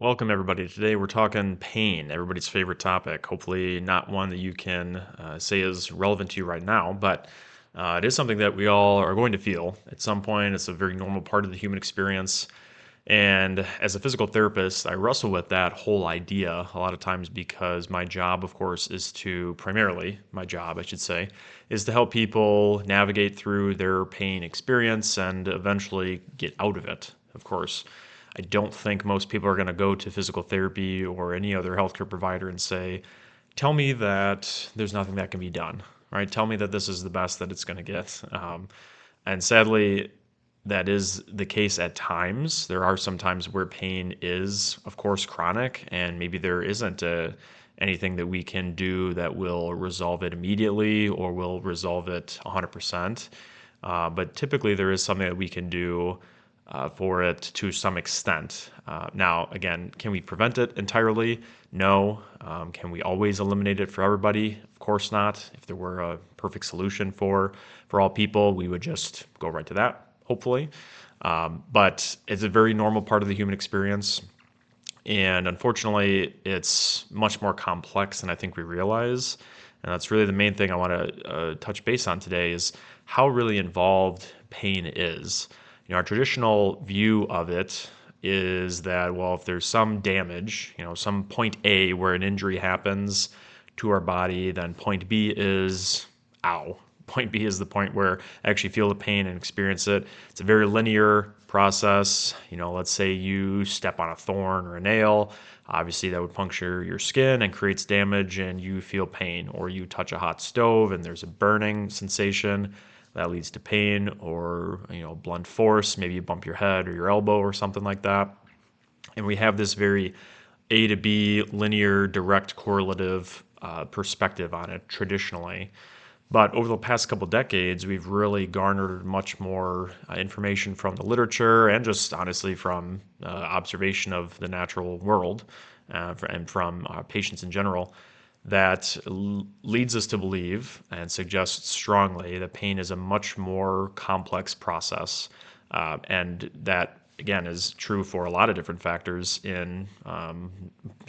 Welcome, everybody. Today we're talking pain, everybody's favorite topic. Hopefully, not one that you can say is relevant to you right now, but it is something that we all are going to feel at some point. It's a very normal part of the human experience. And as a physical therapist, I wrestle with that whole idea a lot of times because my job, of course, is to primarily, my job, I should say, is to help people navigate through their pain experience and eventually get out of it, of course. I don't think most people are going to go to physical therapy or any other healthcare provider and say, tell me that there's nothing that can be done, right? Tell me that this is the best that it's going to get. And sadly, that is the case at times. There are some times where pain is, of course, chronic, and maybe there isn't anything that we can do that will resolve it immediately or will resolve it 100%. But typically, there is something that we can do for it to some extent. Now, again, can we prevent it entirely? No. Can we always eliminate it for everybody? Of course not. If there were a perfect solution for all people, we would just go right to that, hopefully. But it's a very normal part of the human experience. And unfortunately, it's much more complex than I think we realize. And that's really the main thing I want to touch base on today is how really involved pain is. Our traditional view of it is that, well, if there's some damage, some point A where an injury happens to our body, then point B is ow. Point B is the point where I actually feel the pain and experience it. It's a very linear process. Let's say you step on a thorn or a nail. Obviously, that would puncture your skin and creates damage, and you feel pain. Or you touch a hot stove and there's a burning sensation that leads to pain, or blunt force. Maybe you bump your head or your elbow or something like that. And we have this very A to B linear, direct correlative perspective on it traditionally. But over the past couple decades, we've really garnered much more information from the literature and just honestly from observation of the natural world and from patients in general that leads us to believe and suggests strongly that pain is a much more complex process. And that, again, is true for a lot of different factors in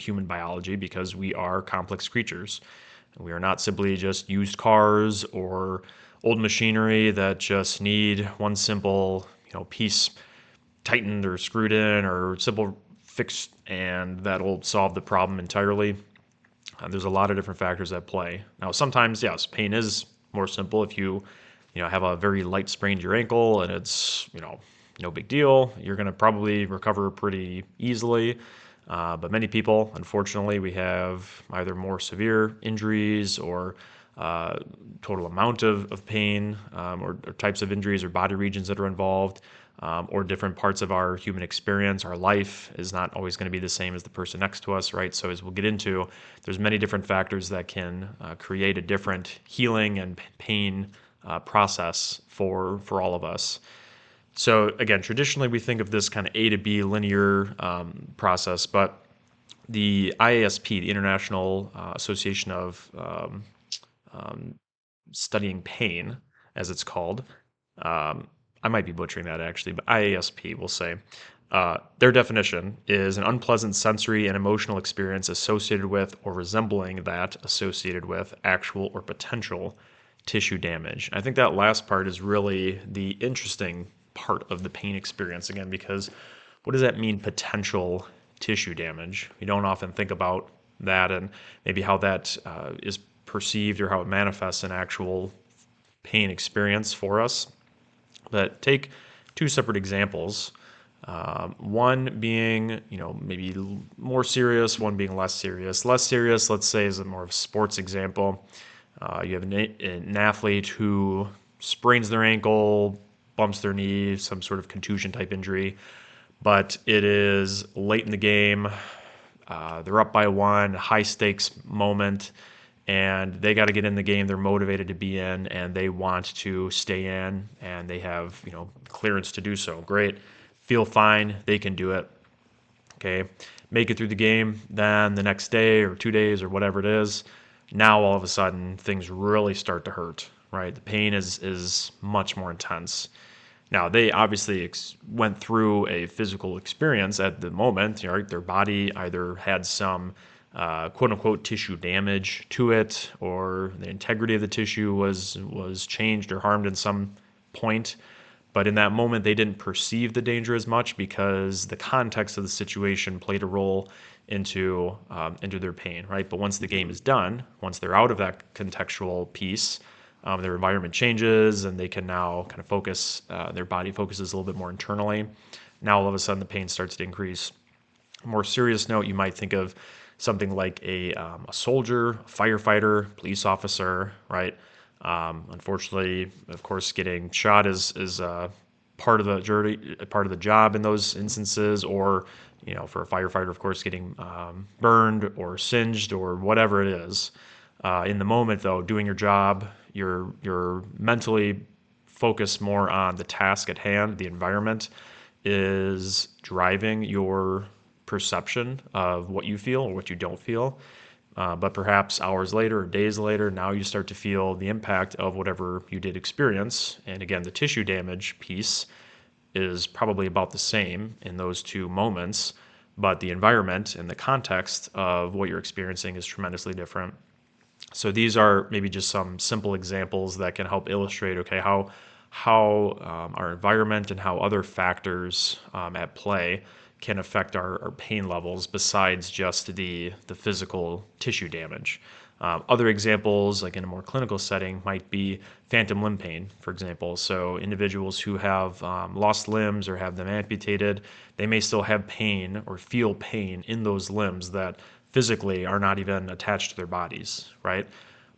human biology because we are complex creatures. We are not simply just used cars or old machinery that just need one simple, piece tightened or screwed in or simple fix, and that'll solve the problem entirely. There's a lot of different factors at play. Now, sometimes, yes, pain is more simple. If you have a very light sprain to your ankle and it's, no big deal, you're going to probably recover pretty easily. But many people, unfortunately, we have either more severe injuries or total amount of pain or types of injuries or body regions that are involved or different parts of our human experience. Our life is not always going to be the same as the person next to us, right? So as we'll get into, there's many different factors that can create a different healing and pain process for all of us. So again, traditionally we think of this kind of A to B linear process, but the IASP, the International Association of Studying Pain, as it's called, I might be butchering that actually, but IASP will say, their definition is an unpleasant sensory and emotional experience associated with or resembling that associated with actual or potential tissue damage. I think that last part is really the interesting part of the pain experience again, because what does that mean, potential tissue damage? We don't often think about that and maybe how that is perceived or how it manifests in actual pain experience for us. But take two separate examples. One being, maybe more serious, one being less serious. Less serious, let's say, is a more of a sports example. You have an athlete who sprains their ankle, bumps their knee, some sort of contusion type injury, but it is late in the game. They're up by one, high stakes moment, and they got to get in the game. They're motivated to be in, and they want to stay in, and they have clearance to do so. Great, feel fine, they can do it. Okay, make it through the game. Then the next day or 2 days or whatever it is, now all of a sudden things really start to hurt. Right, the pain is much more intense. Now, they obviously went through a physical experience at the moment. You know, right? Their body either had some quote unquote tissue damage to it, or the integrity of the tissue was changed or harmed in some point. But in that moment, they didn't perceive the danger as much because the context of the situation played a role into their pain, right? But once the game is done, once they're out of that contextual piece, their environment changes and they can now kind of focus. Their body focuses a little bit more internally. Now all of a sudden the pain starts to increase. A more serious note, you might think of something like a soldier, a firefighter, police officer, right? Unfortunately, of course, getting shot is part of the journey, part of the job in those instances, or for a firefighter, of course, getting burned or singed or whatever it is. In the moment, though, doing your job, you're mentally focused more on the task at hand. The environment is driving your perception of what you feel or what you don't feel. But perhaps hours later or days later, now you start to feel the impact of whatever you did experience. And again, the tissue damage piece is probably about the same in those two moments, but the environment and the context of what you're experiencing is tremendously different. So these are maybe just some simple examples that can help illustrate, okay, how our environment and how other factors at play can affect our pain levels besides just the physical tissue damage. Other examples, like in a more clinical setting, might be phantom limb pain, for example. So individuals who have lost limbs or have them amputated, they may still have pain or feel pain in those limbs that physically are not even attached to their bodies, right?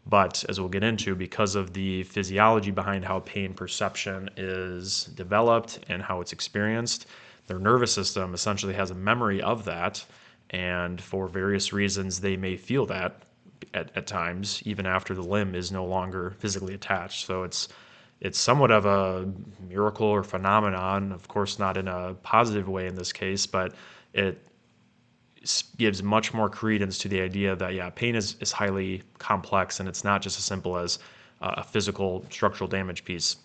But as we'll get into, because of the physiology behind how pain perception is developed and how it's experienced, their nervous system essentially has a memory of that. And for various reasons, they may feel that at times, even after the limb is no longer physically attached. So it's somewhat of a miracle or phenomenon, of course, not in a positive way in this case, but it gives much more credence to the idea that, yeah, pain is highly complex and it's not just as simple as a physical structural damage piece.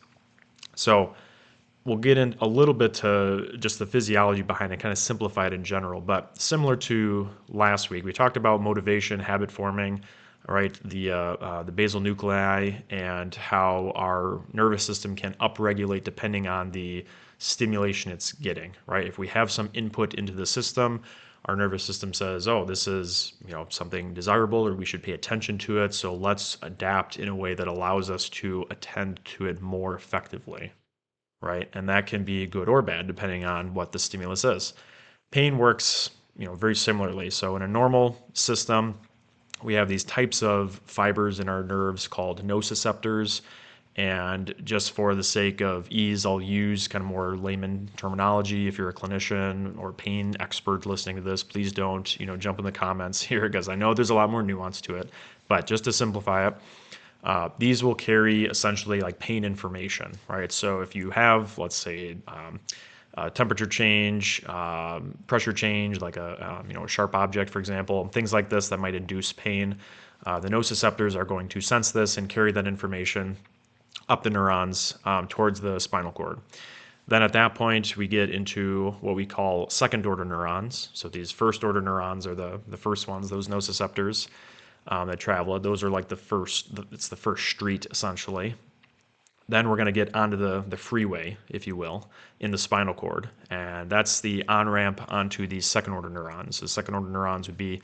So we'll get in a little bit to just the physiology behind it, kind of simplify it in general. But similar to last week, we talked about motivation, habit forming, right? The basal nuclei and how our nervous system can upregulate depending on the stimulation it's getting, right? If we have some input into the system, our nervous system says, oh, this is something desirable, or we should pay attention to it, so let's adapt in a way that allows us to attend to it more effectively, right? And that can be good or bad depending on what the stimulus is. Pain works very similarly. So in a normal system, we have these types of fibers in our nerves called nociceptors. And just for the sake of ease, I'll use kind of more layman terminology. If you're a clinician or pain expert listening to this, please don't, jump in the comments here because I know there's a lot more nuance to it. But just to simplify it, these will carry essentially like pain information, right? So if you have, let's say, temperature change, pressure change, like a sharp object, for example, things like this that might induce pain, the nociceptors are going to sense this and carry that information up the neurons towards the spinal cord. Then at that point, we get into what we call second order neurons. So these first order neurons are the first ones, those nociceptors that travel. Those are like it's the first street essentially. Then we're going to get onto the freeway, if you will, in the spinal cord. And that's the on-ramp onto these second order neurons. The second order neurons would be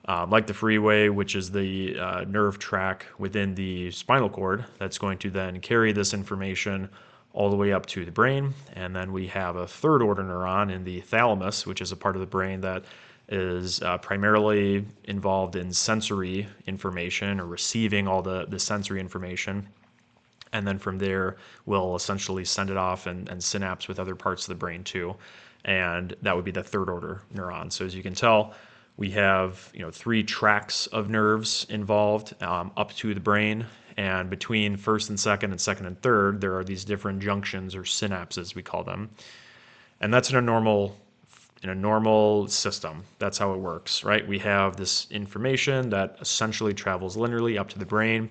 like the freeway, which is the nerve track within the spinal cord that's going to then carry this information all the way up to the brain. And then we have a third order neuron in the thalamus, which is a part of the brain that is primarily involved in sensory information or receiving all the sensory information. And then from there, we'll essentially send it off and synapse with other parts of the brain too. And that would be the third order neuron. So as you can tell, we have three tracks of nerves involved up to the brain, and between first and second and third, there are these different junctions or synapses we call them, and that's in a normal system. That's how it works, right? We have this information that essentially travels linearly up to the brain,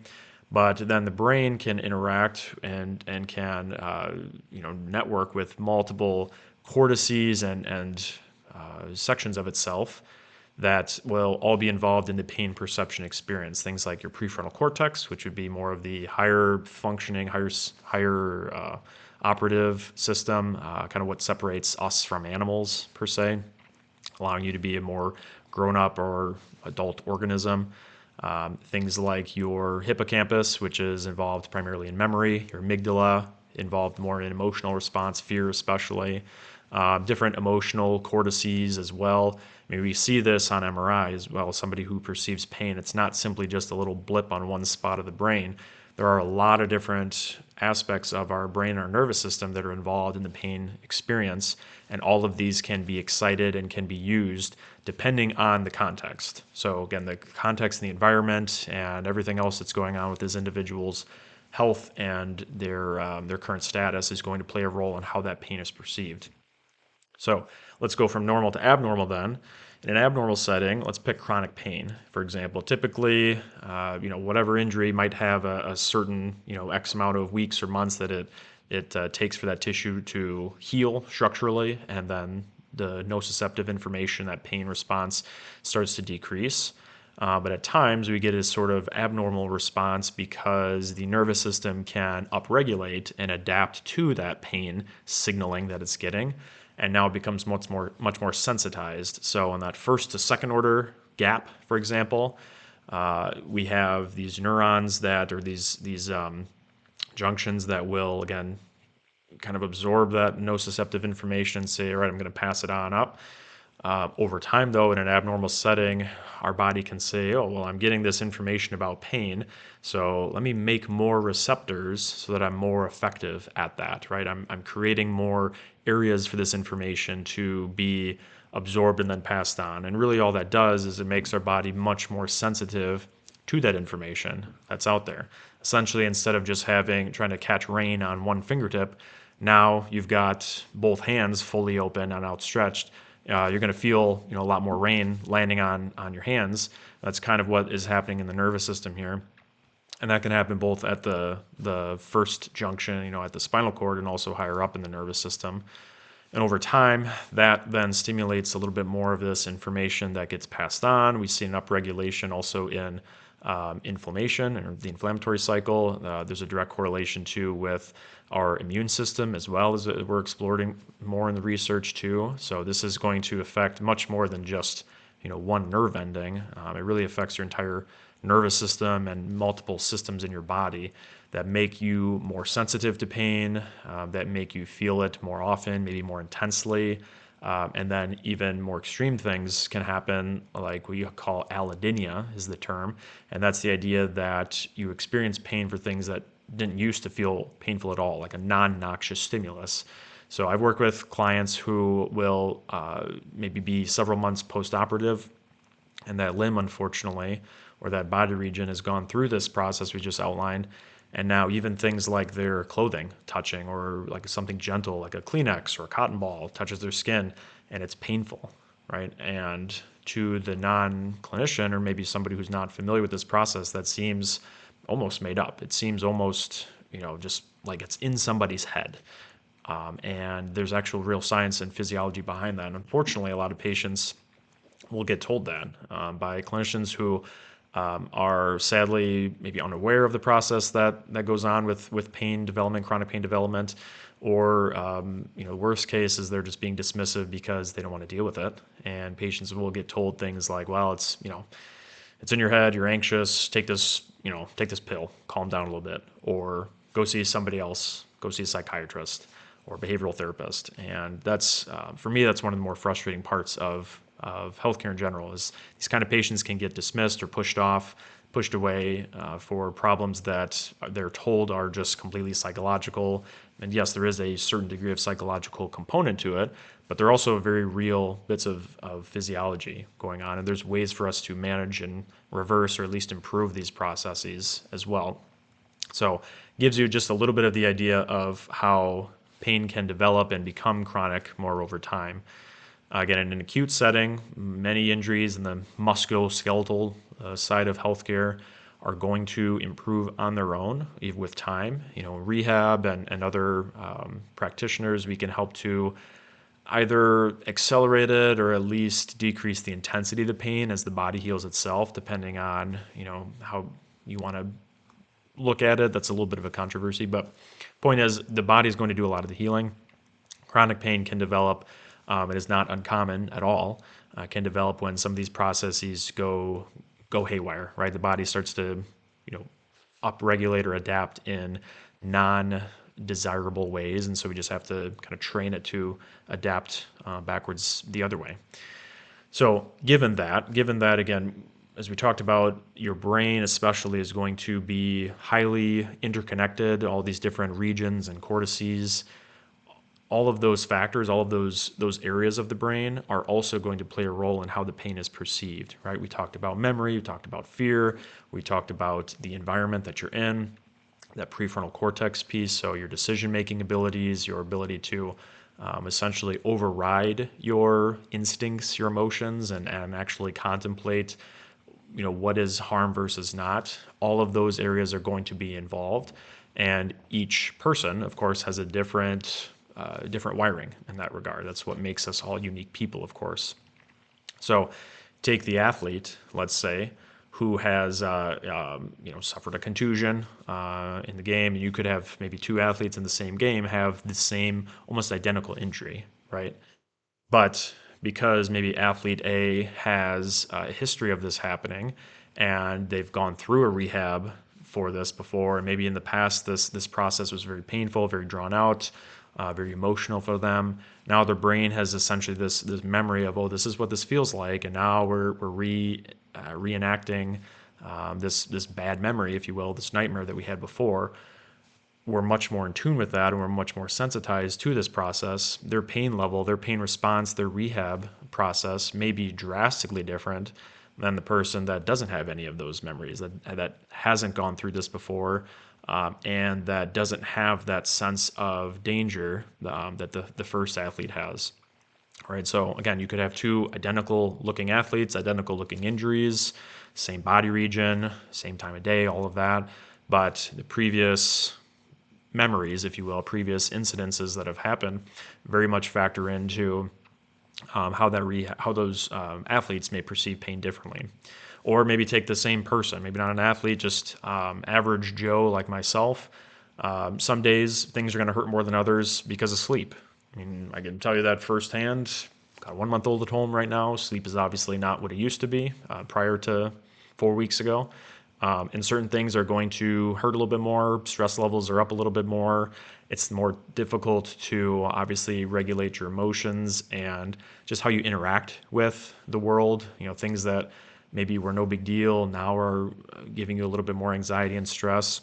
But then the brain can interact and can network with multiple cortices and sections of itself that will all be involved in the pain perception experience. Things like your prefrontal cortex, which would be more of the higher functioning, higher operative system, kind of what separates us from animals per se, allowing you to be a more grown-up or adult organism. Things like your hippocampus, which is involved primarily in memory, your amygdala, involved more in emotional response, fear especially, different emotional cortices as well. I mean, we see this on MRI as well. Somebody who perceives pain, it's not simply just a little blip on one spot of the brain. There are a lot of different aspects of our brain and our nervous system that are involved in the pain experience, and all of these can be excited and can be used depending on the context. So again, the context and the environment and everything else that's going on with this individual's health and their current status is going to play a role in how that pain is perceived. So let's go from normal to abnormal then. In an abnormal setting, let's pick chronic pain, for example. Typically, whatever injury might have a certain, X amount of weeks or months that it takes for that tissue to heal structurally, and then the nociceptive information, that pain response, starts to decrease. But at times we get a sort of abnormal response because the nervous system can upregulate and adapt to that pain signaling that it's getting, and now it becomes much more sensitized. So in that first to second order gap, for example, we have these neurons or these junctions that will again kind of absorb that nociceptive information and say, all right, I'm going to pass it on up. Over time, though, in an abnormal setting, our body can say, oh, well, I'm getting this information about pain, so let me make more receptors so that I'm more effective at that, right? I'm creating more areas for this information to be absorbed and then passed on. And really all that does is it makes our body much more sensitive to that information that's out there. Essentially, instead of just trying to catch rain on one fingertip, now you've got both hands fully open and outstretched. You're going to feel a lot more rain landing on your hands. That's kind of what is happening in the nervous system here, and that can happen both at the first junction, at the spinal cord, and also higher up in the nervous system. And over time, that then stimulates a little bit more of this information that gets passed on. We see an upregulation also in inflammation or the inflammatory cycle. There's a direct correlation too with our immune system as well, as we're exploring more in the research too. So this is going to affect much more than just one nerve ending. It really affects your entire nervous system and multiple systems in your body that make you more sensitive to pain, that make you feel it more often, maybe more intensely. And then even more extreme things can happen, like we call allodynia is the term. And that's the idea that you experience pain for things that didn't used to feel painful at all, like a non-noxious stimulus. So I've worked with clients who will maybe be several months post-operative, and that limb, unfortunately, or that body region has gone through this process we just outlined. And now even things like their clothing touching, or like something gentle like a Kleenex or a cotton ball touches their skin, and it's painful, right? And to the non-clinician, or maybe somebody who's not familiar with this process, that seems almost made up. It seems almost, just like it's in somebody's head. And there's actual real science and physiology behind that. And unfortunately, a lot of patients will get told that by clinicians who are sadly maybe unaware of the process that goes on with pain development, chronic pain development, or worst case is they're just being dismissive because they don't want to deal with it. And patients will get told things like, well, it's in your head, you're anxious, take this pill, calm down a little bit, or go see somebody else, go see a psychiatrist or behavioral therapist. And that's for me, that's one of the more frustrating parts of healthcare in general, is these kind of patients can get dismissed or pushed away for problems that they're told are just completely psychological. And yes, there is a certain degree of psychological component to it, but there are also very real bits of physiology going on. And there's ways for us to manage and reverse, or at least improve these processes as well. So it gives you just a little bit of the idea of how pain can develop and become chronic more over time. Again, in an acute setting, many injuries in the musculoskeletal side of healthcare are going to improve on their own, even with time. Rehab and other practitioners, we can help to either accelerate it or at least decrease the intensity of the pain as the body heals itself, depending on, how you want to look at it. That's a little bit of a controversy, but point is the body is going to do a lot of the healing. Chronic pain can develop. It is not uncommon at all. Can develop when some of these processes go haywire, right? The body starts to, upregulate or adapt in non-desirable ways, and so we just have to kind of train it to adapt backwards the other way. So given that again, as we talked about, your brain especially is going to be highly interconnected, all these different regions and cortices. All of those factors, all of those areas of the brain are also going to play a role in how the pain is perceived, right? We talked about memory, we talked about fear, we talked about the environment that you're in, that prefrontal cortex piece, so your decision-making abilities, your ability to essentially override your instincts, your emotions, and actually contemplate, what is harm versus not. All of those areas are going to be involved, and each person, of course, has a different wiring in that regard. That's what makes us all unique people, of course. So take the athlete, let's say, who has suffered a contusion in the game. You could have maybe two athletes in the same game have the same almost identical injury, right? But because maybe athlete A has a history of this happening and they've gone through a rehab for this before, and maybe in the past this process was very painful, very drawn out, very emotional for them. Now their brain has essentially this memory of, oh, this is what this feels like, and now we're reenacting this bad memory, if you will, this nightmare that we had before. We're much more in tune with that, and we're much more sensitized to this process. Their pain level, their pain response, their rehab process may be drastically different than the person that doesn't have any of those memories, that hasn't gone through this before, and that doesn't have that sense of danger that the first athlete has. All right, so again, you could have two identical looking athletes, identical looking injuries, same body region, same time of day, all of that, but the previous memories, if you will, previous incidences that have happened, very much factor into how those athletes may perceive pain differently. Or maybe take the same person, maybe not an athlete, just average Joe like myself. Some days things are going to hurt more than others because of sleep. I mean, I can tell you that firsthand. Got a 1-month-old at home right now. Sleep is obviously not what it used to be prior to 4 weeks ago. And certain things are going to hurt a little bit more. Stress levels are up a little bit more. It's more difficult to obviously regulate your emotions and just how you interact with the world. Things that maybe were no big deal now are giving you a little bit more anxiety and stress.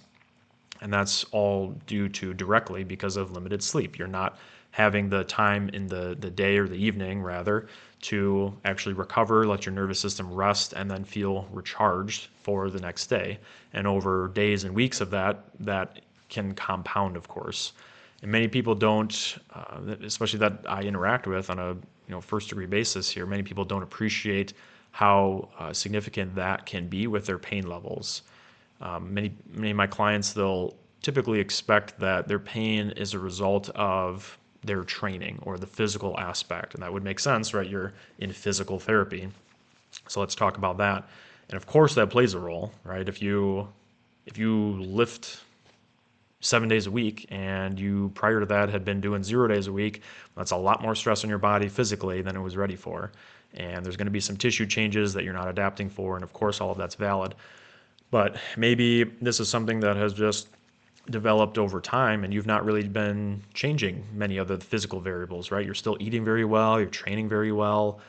And that's all due to directly because of limited sleep. You're not having the time in the day or the evening, rather, to actually recover, let your nervous system rest, and then feel recharged for the next day. And over days and weeks of that can compound, of course. And many people don't, especially that I interact with on a first degree basis here, many people don't appreciate how significant that can be with their pain levels. Many of my clients, they'll typically expect that their pain is a result of their training or the physical aspect, and that would make sense, right? You're in physical therapy, so let's talk about that. And of course, that plays a role, right? If you lift 7 days a week and you prior to that had been doing 0 days a week, that's a lot more stress on your body physically than it was ready for, and there's going to be some tissue changes that you're not adapting for, and of course, all of that's valid. But maybe this is something that has just developed over time and you've not really been changing many of the physical variables, right? You're still eating very well, you're training very well,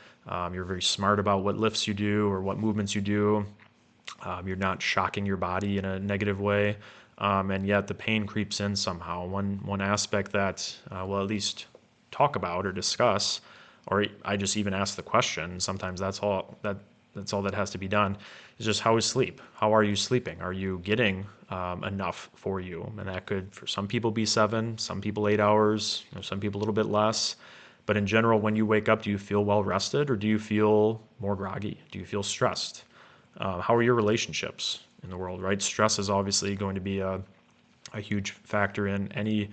you're very smart about what lifts you do or what movements you do. You're not shocking your body in a negative way, and yet the pain creeps in somehow. One aspect that we'll at least talk about or discuss, or I just even ask the question, sometimes that's all that has to be done, is just how is sleep? How are you sleeping? Are you getting enough for you? And that could, for some people, be 7, some people 8 hours, some people a little bit less. But in general, when you wake up, do you feel well rested or do you feel more groggy? Do you feel stressed? How are your relationships? in the world, right? Stress is obviously going to be a huge factor in any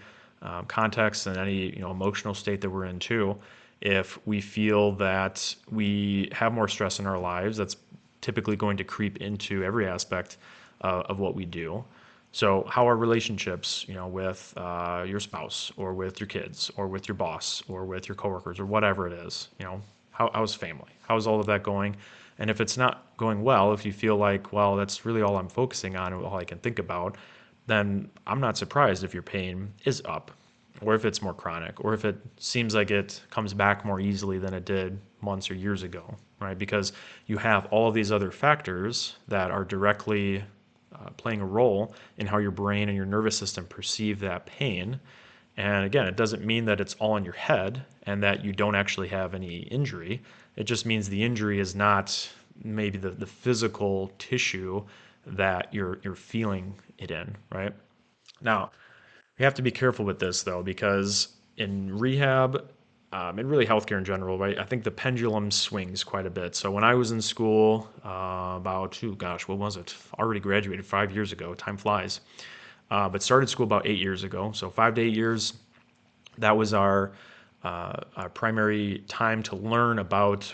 context and any emotional state that we're in too. If we feel that we have more stress in our lives, that's typically going to creep into every aspect of what we do. So, how are relationships, with your spouse, or with your kids, or with your boss, or with your coworkers, or whatever it is? How's family? How's all of that going? And if it's not going well, if you feel like, well, that's really all I'm focusing on and all I can think about, then I'm not surprised if your pain is up, or if it's more chronic, or if it seems like it comes back more easily than it did months or years ago, right? Because you have all of these other factors that are directly playing a role in how your brain and your nervous system perceive that pain. And again, it doesn't mean that it's all in your head and that you don't actually have any injury. It just means the injury is not maybe the physical tissue that you're feeling it in, right? Now, we have to be careful with this though, because in rehab, and really healthcare in general, right? I think the pendulum swings quite a bit. So when I was in school, about, oh gosh, what was it? Already graduated 5 years ago. Time flies. But started school about 8 years ago. So 5 to 8 years, that was our primary time to learn about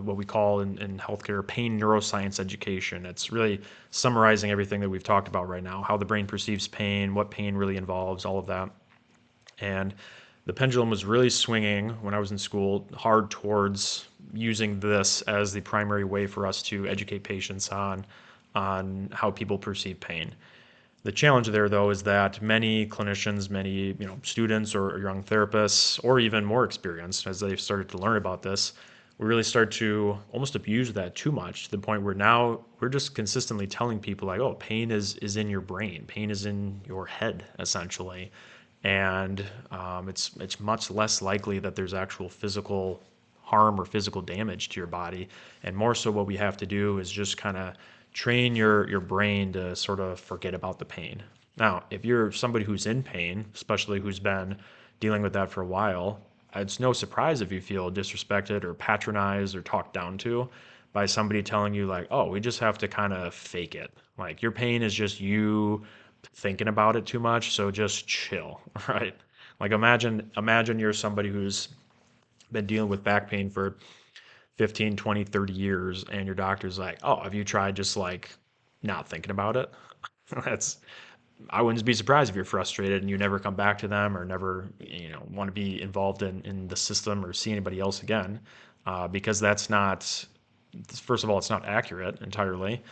what we call in healthcare pain neuroscience education. It's really summarizing everything that we've talked about right now, how the brain perceives pain, what pain really involves, all of that. And the pendulum was really swinging when I was in school hard towards using this as the primary way for us to educate patients on how people perceive pain. The challenge there, though, is that many clinicians, many students or young therapists, or even more experienced, as they've started to learn about this, we really start to almost abuse that too much to the point where now we're just consistently telling people like, oh, pain is in your brain, pain is in your head, essentially, and it's much less likely that there's actual physical harm or physical damage to your body. And more so, what we have to do is just kind of train your brain to sort of forget about the pain. Now, if you're somebody who's in pain, especially who's been dealing with that for a while, it's no surprise if you feel disrespected or patronized or talked down to by somebody telling you like, oh, we just have to kind of fake it. Like your pain is just you thinking about it too much, so just chill, right? Like imagine you're somebody who's been dealing with back pain for 15, 20, 30 years and your doctor's like, "Oh, have you tried just like not thinking about it?" That's I wouldn't be surprised if you're frustrated and you never come back to them or never, want to be involved in the system or see anybody else again, because that's not, first of all, it's not accurate entirely,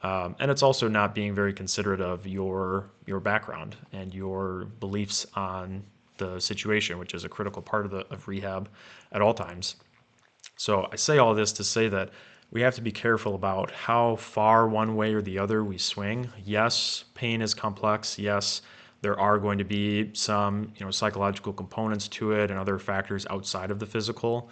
and it's also not being very considerate of your background and your beliefs on the situation, which is a critical part of rehab at all times. So I say all this to say that we have to be careful about how far one way or the other we swing. Yes, pain is complex. Yes, there are going to be some, psychological components to it and other factors outside of the physical.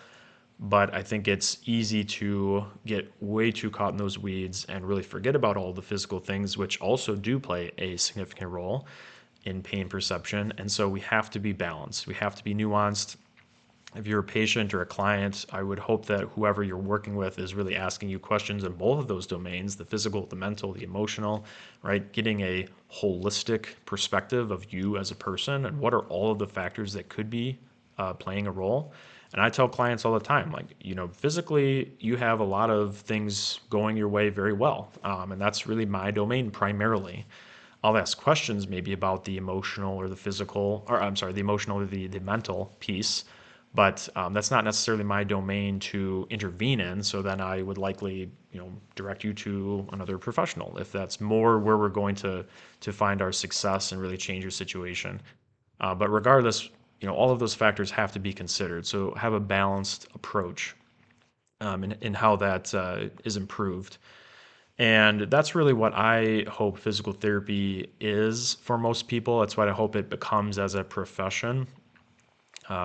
But I think it's easy to get way too caught in those weeds and really forget about all the physical things, which also do play a significant role in pain perception. And so we have to be balanced. We have to be nuanced. If you're a patient or a client, I would hope that whoever you're working with is really asking you questions in both of those domains, the physical, the mental, the emotional, right? Getting a holistic perspective of you as a person and what are all of the factors that could be playing a role. And I tell clients all the time, like, physically, you have a lot of things going your way very well. And that's really my domain primarily. I'll ask questions maybe about the emotional or the physical, or I'm sorry, the emotional or the mental piece, but that's not necessarily my domain to intervene in. So then I would likely, direct you to another professional if that's more where we're going to find our success and really change your situation. But regardless, all of those factors have to be considered. So have a balanced approach in how that is improved. And that's really what I hope physical therapy is for most people. That's what I hope it becomes as a profession.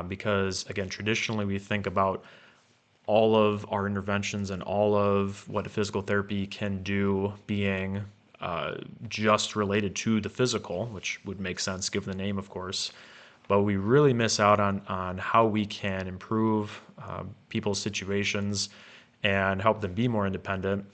Because, again, traditionally we think about all of our interventions and all of what physical therapy can do being just related to the physical, which would make sense given the name, of course. But we really miss out on how we can improve people's situations and help them be more independent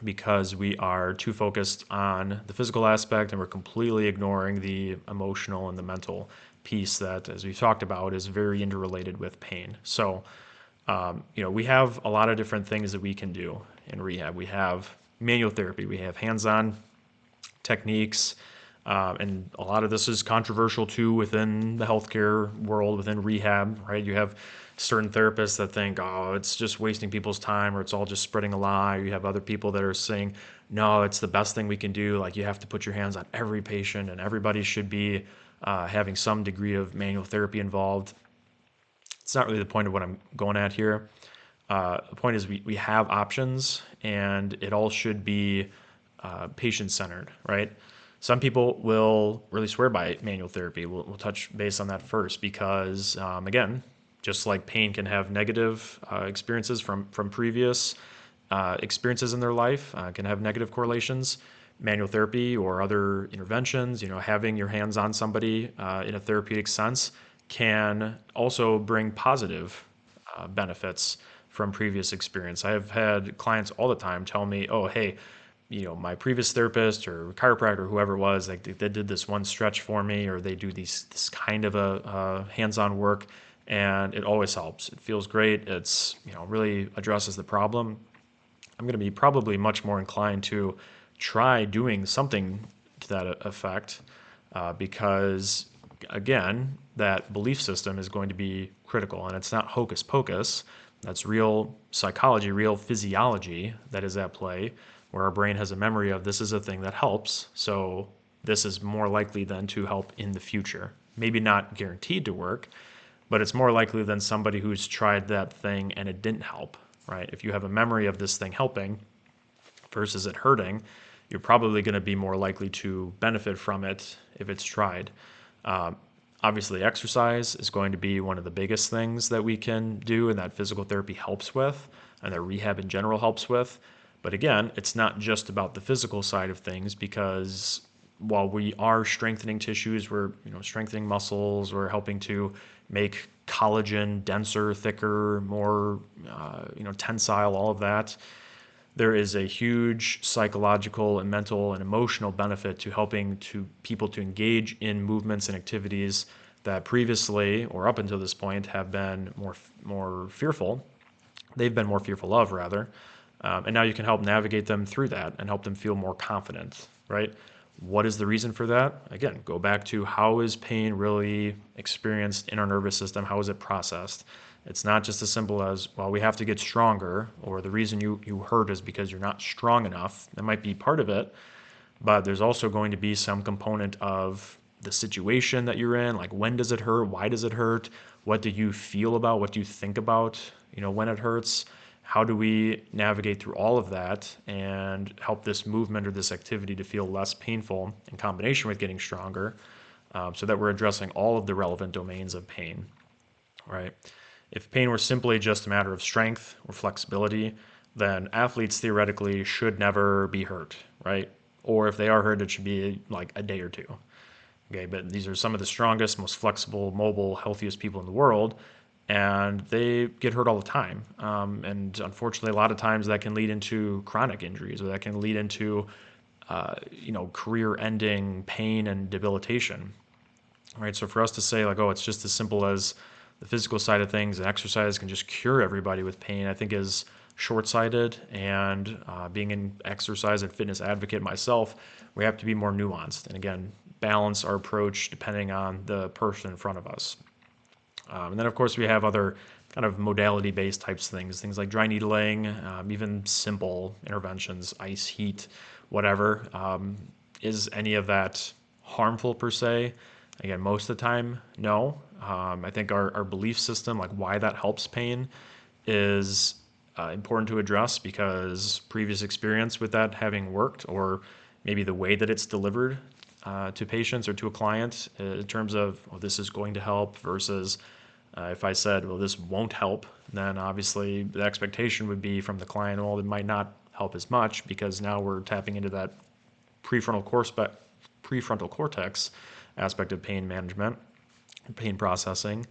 because we are too focused on the physical aspect and we're completely ignoring the emotional and the mental piece that, as we've talked about, is very interrelated with pain. So, we have a lot of different things that we can do in rehab. We have manual therapy, we have hands-on techniques, and a lot of this is controversial too within the healthcare world, within rehab, right? You have certain therapists that think, oh, it's just wasting people's time or it's all just spreading a lie. You have other people that are saying, no, it's the best thing we can do. Like you have to put your hands on every patient and everybody should be having some degree of manual therapy involved. It's not really the point of what I'm going at here. The point is we have options and it all should be patient centered, right? Some people will really swear by manual therapy. We'll touch base on that first because, again, just like pain can have negative experiences from previous experiences in their life, can have negative correlations. Manual therapy or other interventions, having your hands on somebody in a therapeutic sense can also bring positive benefits from previous experience. I have had clients all the time tell me, oh, hey, my previous therapist or chiropractor, or whoever it was, like they did this one stretch for me, or they do this kind of a hands-on work, and it always helps. It feels great. It's really addresses the problem. I'm going to be probably much more inclined to try doing something to that effect because, again, that belief system is going to be critical, and it's not hocus pocus. That's real psychology, real physiology that is at play, where our brain has a memory of this is a thing that helps, so this is more likely than to help in the future. Maybe not guaranteed to work, but it's more likely than somebody who's tried that thing and it didn't help, right? If you have a memory of this thing helping versus it hurting, you're probably going to be more likely to benefit from it if it's tried. Obviously, exercise is going to be one of the biggest things that we can do, and that physical therapy helps with, and that rehab in general helps with. But again, it's not just about the physical side of things because while we are strengthening tissues, we're strengthening muscles, we're helping to make collagen denser, thicker, more tensile, all of that. There is a huge psychological and mental and emotional benefit to helping to people to engage in movements and activities that previously or up until this point have been more fearful. They've been more fearful of rather, and now you can help navigate them through that and help them feel more confident, right? What is the reason for that? Again, go back to how is pain really experienced in our nervous system? How is it processed? It's not just as simple as, well, we have to get stronger, or the reason you hurt is because you're not strong enough. That might be part of it, but there's also going to be some component of the situation that you're in, like when does it hurt? Why does it hurt? What do you feel about? What do you think about, when it hurts? How do we navigate through all of that and help this movement or this activity to feel less painful in combination with getting stronger so that we're addressing all of the relevant domains of pain, right? If pain were simply just a matter of strength or flexibility, then athletes theoretically should never be hurt, right? Or if they are hurt, it should be like a day or two. Okay, but these are some of the strongest, most flexible, mobile, healthiest people in the world, and they get hurt all the time. And unfortunately, a lot of times that can lead into chronic injuries, or that can lead into, career-ending pain and debilitation. Right. So for us to say like, oh, it's just as simple as the physical side of things and exercise can just cure everybody with pain, I think is short-sighted. And being an exercise and fitness advocate myself, we have to be more nuanced and again balance our approach depending on the person in front of us. And then of course we have other kind of modality-based types of things like dry needling, even simple interventions, ice, heat, whatever. Is any of that harmful per se? Again, most of the time, no. I think our belief system, like why that helps pain, is important to address because previous experience with that having worked, or maybe the way that it's delivered to patients or to a client in terms of, well, this is going to help versus if I said, well, this won't help, then obviously the expectation would be from the client, well, it might not help as much because now we're tapping into that prefrontal cortex aspect of pain management, pain processing,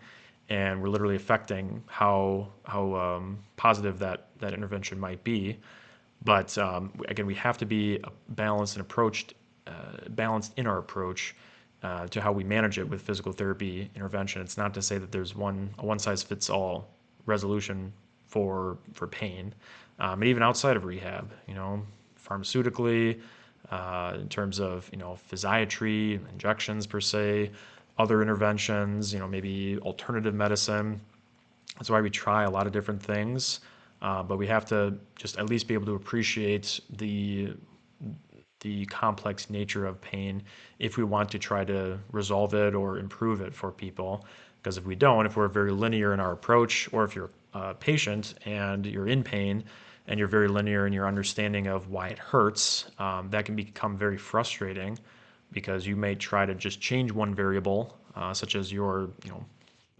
and we're literally affecting how positive that intervention might be. But again, we have to be balanced and balanced in our approach to how we manage it with physical therapy intervention. It's not to say that there's a one size fits all resolution for pain, and even outside of rehab, pharmaceutically, in terms of physiatry, injections per se, other interventions, maybe alternative medicine. That's why we try a lot of different things, but we have to just at least be able to appreciate the complex nature of pain if we want to try to resolve it or improve it for people. Because if we don't, if we're very linear in our approach, or if you're a patient and you're in pain and you're very linear in your understanding of why it hurts, that can become very frustrating because you may try to just change one variable, such as the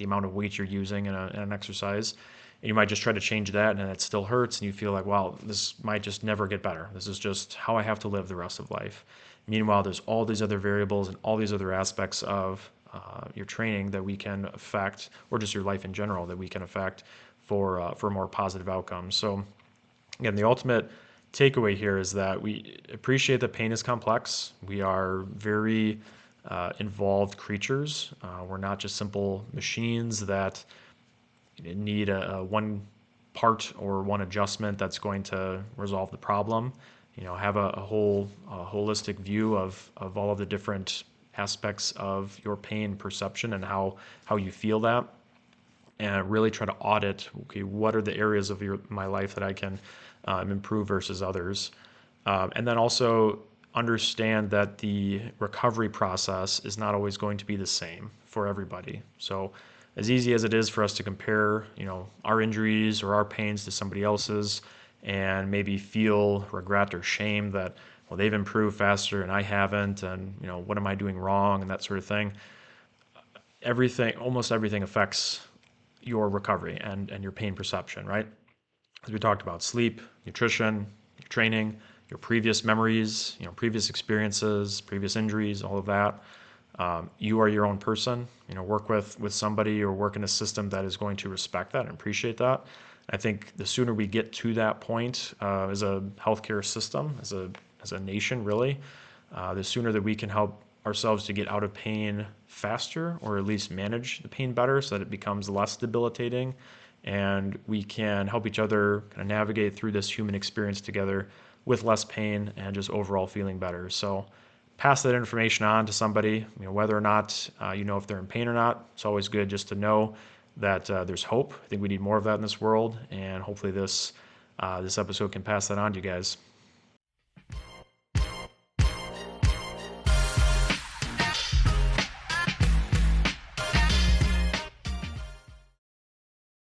amount of weight you're using in an exercise. And you might just try to change that and it still hurts. And you feel like, wow, this might just never get better. This is just how I have to live the rest of life. Meanwhile, there's all these other variables and all these other aspects of your training that we can affect, or just your life in general, that we can affect for more positive outcomes. So again, the ultimate takeaway here is that we appreciate that pain is complex. We are very involved creatures. We're not just simple machines that need a one part or one adjustment that's going to resolve the problem. Have a holistic view of all of the different aspects of your pain perception and how you feel that, and really try to audit, okay, what are the areas of my life that I can improve versus others. And then also understand that the recovery process is not always going to be the same for everybody. So as easy as it is for us to compare, our injuries or our pains to somebody else's and maybe feel regret or shame that, well, they've improved faster and I haven't, and, what am I doing wrong and that sort of thing. Almost everything affects your recovery and your pain perception, right? As we talked about, sleep, nutrition, your training, your previous memories, previous experiences, previous injuries, all of that. You are your own person. Work with somebody or work in a system that is going to respect that and appreciate that. I think the sooner we get to that point as a healthcare system, as a nation, really, the sooner that we can help ourselves to get out of pain faster, or at least manage the pain better so that it becomes less debilitating, and we can help each other kind of navigate through this human experience together with less pain and just overall feeling better. So pass that information on to somebody, whether or not if they're in pain or not. It's always good just to know that there's hope. I think we need more of that in this world, and hopefully this episode can pass that on to you guys.